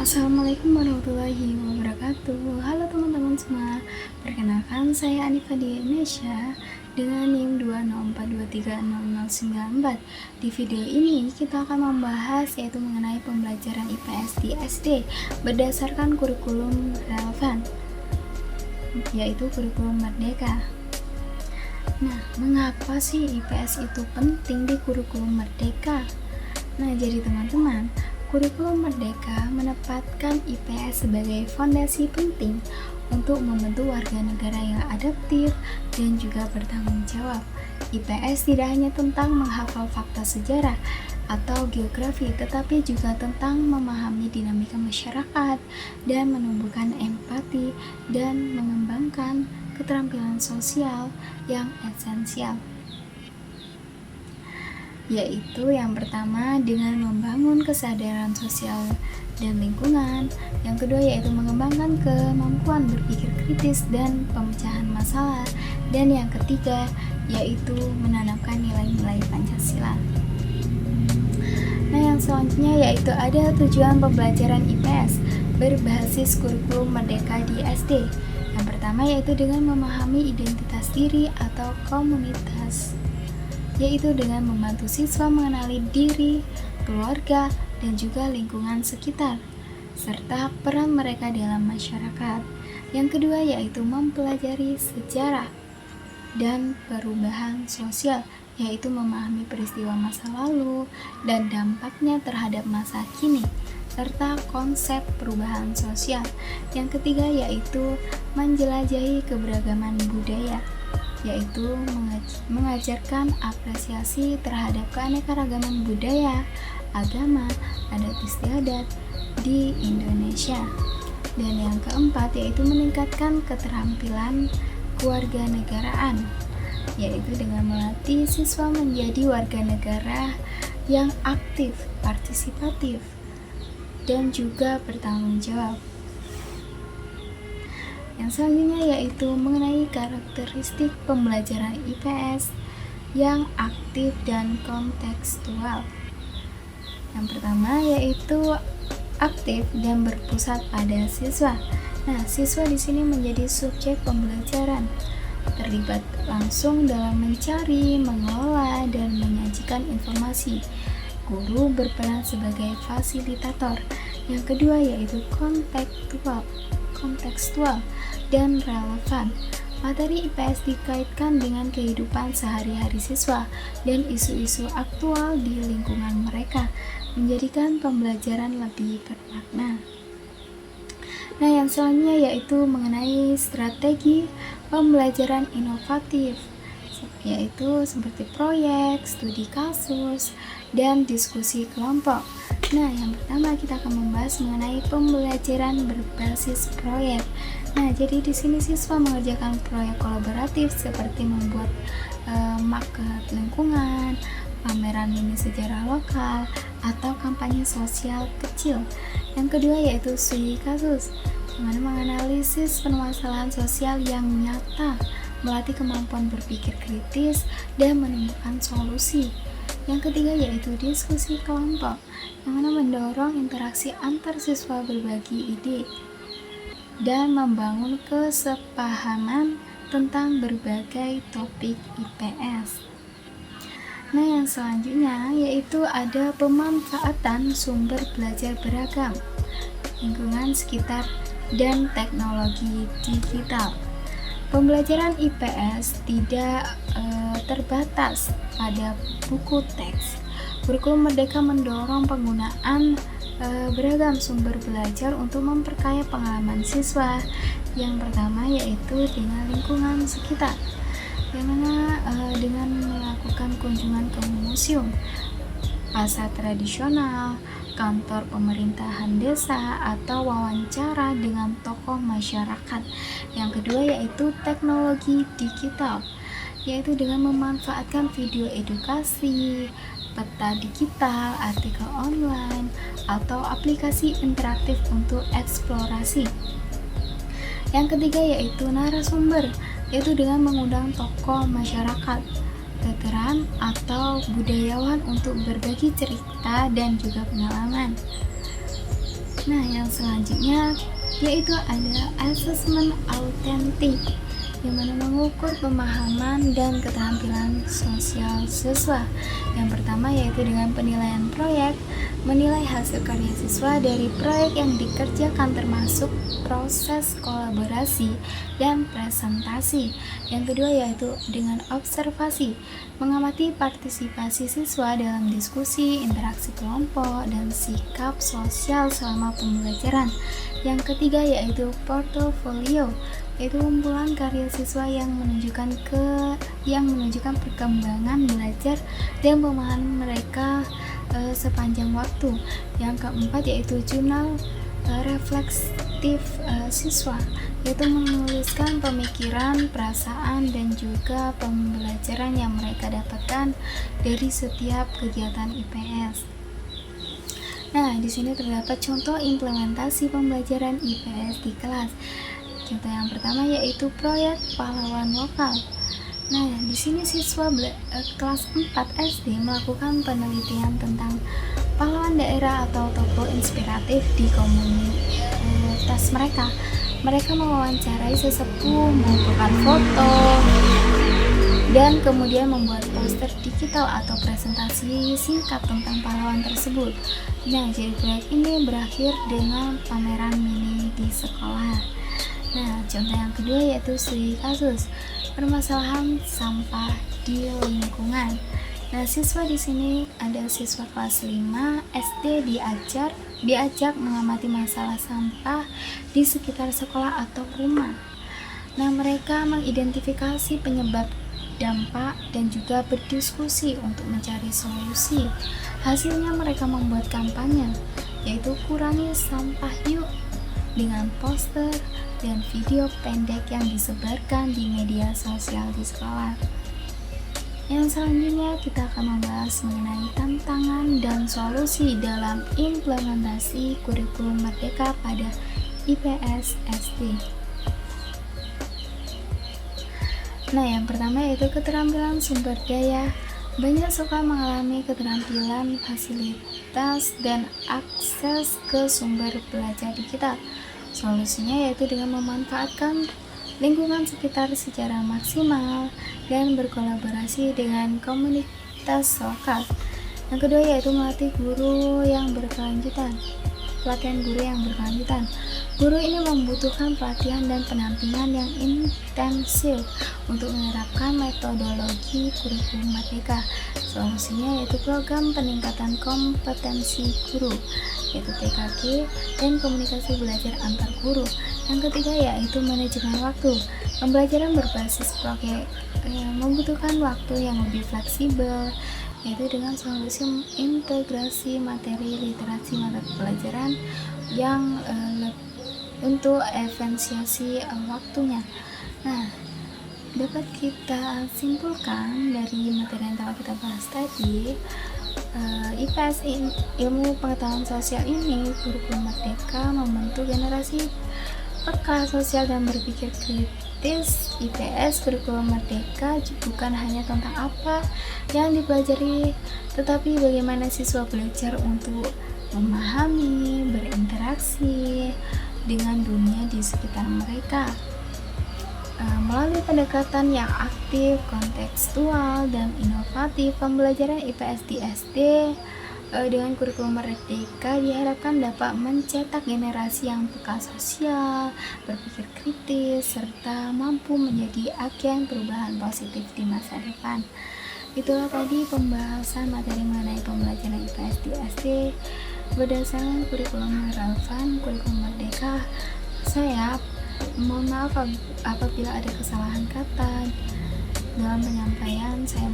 Assalamualaikum warahmatullahi wabarakatuh. Halo teman-teman semua. Perkenalkan, saya Anifa di Indonesia dengan NIM 204230094. Di video ini kita akan membahas yaitu mengenai pembelajaran IPS di SD berdasarkan kurikulum relevan, yaitu kurikulum Merdeka. Nah, mengapa sih IPS itu penting di kurikulum Merdeka? Nah, jadi teman-teman, kurikulum Merdeka menempatkan IPS sebagai fondasi penting untuk membentuk warga negara yang adaptif dan juga bertanggung jawab. IPS tidak hanya tentang menghafal fakta sejarah atau geografi, tetapi juga tentang memahami dinamika masyarakat dan menumbuhkan empati dan mengembangkan keterampilan sosial yang esensial, yaitu yang pertama dengan membangun kesadaran sosial dan lingkungan, yang kedua yaitu mengembangkan kemampuan berpikir kritis dan pemecahan masalah, dan yang ketiga yaitu menanamkan nilai-nilai Pancasila. Nah, yang selanjutnya yaitu ada tujuan pembelajaran IPS berbasis kurikulum Merdeka di SD. Yang pertama yaitu dengan memahami identitas diri atau komunitas, yaitu dengan membantu siswa mengenali diri, keluarga, dan juga lingkungan sekitar, serta peran mereka dalam masyarakat. Yang kedua yaitu mempelajari sejarah dan perubahan sosial, yaitu memahami peristiwa masa lalu dan dampaknya terhadap masa kini, serta konsep perubahan sosial. Yang ketiga yaitu menjelajahi keberagaman budaya, yaitu mengajarkan apresiasi terhadap keanekaragaman budaya, agama, adat istiadat di Indonesia. Dan yang keempat yaitu meningkatkan keterampilan kewarganegaraan, yaitu dengan melatih siswa menjadi warga negara yang aktif, partisipatif, dan juga bertanggung jawab. Yang selanjutnya yaitu mengenai karakteristik pembelajaran IPS yang aktif dan kontekstual. Yang pertama yaitu aktif dan berpusat pada siswa. Nah, siswa di sini menjadi subjek pembelajaran, terlibat langsung dalam mencari, mengelola, dan menyajikan informasi. Guru berperan sebagai fasilitator. Yang kedua yaitu kontekstual dan relevan. Materi IPS dikaitkan dengan kehidupan sehari-hari siswa dan isu-isu aktual di lingkungan mereka, menjadikan pembelajaran lebih bermakna. Nah, yang selanjutnya yaitu mengenai strategi pembelajaran inovatif, yaitu seperti proyek, studi kasus, dan diskusi kelompok. Nah, yang pertama kita akan membahas mengenai pembelajaran berbasis proyek. Nah, jadi di sini siswa mengerjakan proyek kolaboratif seperti membuat market lingkungan, pameran mini sejarah lokal, atau kampanye sosial kecil. Yang kedua yaitu studi kasus, dimana menganalisis permasalahan sosial yang nyata, melatih kemampuan berpikir kritis, dan menemukan solusi. Yang ketiga yaitu diskusi kelompok, yang mana mendorong interaksi antar siswa berbagi ide dan membangun kesepahaman tentang berbagai topik IPS. Nah, yang selanjutnya yaitu ada pemanfaatan sumber belajar beragam, lingkungan sekitar, dan teknologi digital. Pembelajaran IPS tidak terbatas pada buku teks. Kurikulum Merdeka mendorong penggunaan beragam sumber belajar untuk memperkaya pengalaman siswa. Yang pertama yaitu dengan lingkungan sekitar, yang mana dengan melakukan kunjungan ke museum, pasar tradisional, kantor pemerintahan desa, atau wawancara dengan tokoh masyarakat. Yang kedua yaitu teknologi digital, yaitu dengan memanfaatkan video edukasi, peta digital, artikel online, atau aplikasi interaktif untuk eksplorasi. Yang ketiga yaitu narasumber, yaitu dengan mengundang tokoh masyarakat, veteran atau budayawan untuk berbagi cerita dan juga pengalaman. Nah, yang selanjutnya yaitu ada asesmen autentik, yang mana mengukur pemahaman dan keterampilan sosial siswa. Yang pertama yaitu dengan penilaian proyek, menilai hasil karya siswa dari proyek yang dikerjakan termasuk proses kolaborasi dan presentasi. Yang kedua yaitu dengan observasi, mengamati partisipasi siswa dalam diskusi, interaksi kelompok, dan sikap sosial selama pembelajaran. Yang ketiga yaitu portofolio, yaitu kumpulan karya siswa yang menunjukkan perkembangan belajar dan pemahaman mereka sepanjang waktu. Yang keempat yaitu jurnal refleksif siswa, yaitu menuliskan pemikiran, perasaan, dan juga pembelajaran yang mereka dapatkan dari setiap kegiatan IPS. Nah, di sini terdapat contoh implementasi pembelajaran IPS di kelas. Contoh yang pertama yaitu proyek pahlawan lokal. Nah, di sini siswa kelas 4 SD melakukan penelitian tentang pahlawan daerah atau tokoh inspiratif di komunitas mereka. Mereka mewawancarai sesepuh, mengumpulkan foto, dan kemudian membuat poster digital atau presentasi singkat tentang pahlawan tersebut. Nah, jadi proyek ini berakhir dengan pameran mini di sekolah. Nah, contoh yang kedua yaitu studi kasus permasalahan sampah di lingkungan. Nah, siswa di sini ada siswa kelas 5 SD diajak mengamati masalah sampah di sekitar sekolah atau rumah. Nah, mereka mengidentifikasi penyebab, dampak, dan juga berdiskusi untuk mencari solusi. Hasilnya mereka membuat kampanye, yaitu kurangi sampah yuk, dengan poster dan video pendek yang disebarkan di media sosial di sekolah. Yang selanjutnya kita akan membahas mengenai tantangan dan solusi dalam implementasi kurikulum Merdeka pada IPS SD. Nah, yang pertama yaitu keterampilan sumber daya. Banyak sekolah mengalami keterampilan fasilitas dan akses ke sumber belajar digital. Solusinya yaitu dengan memanfaatkan lingkungan sekitar secara maksimal dan berkolaborasi dengan komunitas lokal. Yang kedua yaitu melatih guru yang berkelanjutan. Pelatihan guru yang berkelanjutan. Guru ini membutuhkan pelatihan dan pendampingan yang intensif untuk menerapkan metodologi kurikulum Merdeka. Solusinya yaitu program peningkatan kompetensi guru, yaitu PKG, dan komunikasi belajar antar guru. Yang ketiga yaitu manajemen waktu. Pembelajaran berbasis proyek membutuhkan waktu yang lebih fleksibel, yaitu dengan solusi integrasi materi literasi mata pelajaran yang untuk efisiensi waktunya. Nah, dapat kita simpulkan dari materi yang telah kita bahas tadi, IPS ilmu pengetahuan sosial ini, kurikulum Merdeka membentuk generasi peka sosial dan berpikir kritis. IPS kurikulum Merdeka bukan hanya tentang apa yang dipelajari, tetapi bagaimana siswa belajar untuk memahami, berinteraksi dengan dunia di sekitar mereka. Melalui pendekatan yang aktif, kontekstual, dan inovatif, pembelajaran IPS di SD dengan kurikulum Merdeka diharapkan dapat mencetak generasi yang peka sosial, berpikir kritis, serta mampu menjadi agen perubahan positif di masa depan. Itulah tadi pembahasan materi mengenai pembelajaran IPS di SD berdasarkan kurikulum relevan kurikulum Merdeka. Saya mohon maaf apabila ada kesalahan kata dalam penyampaian. Saya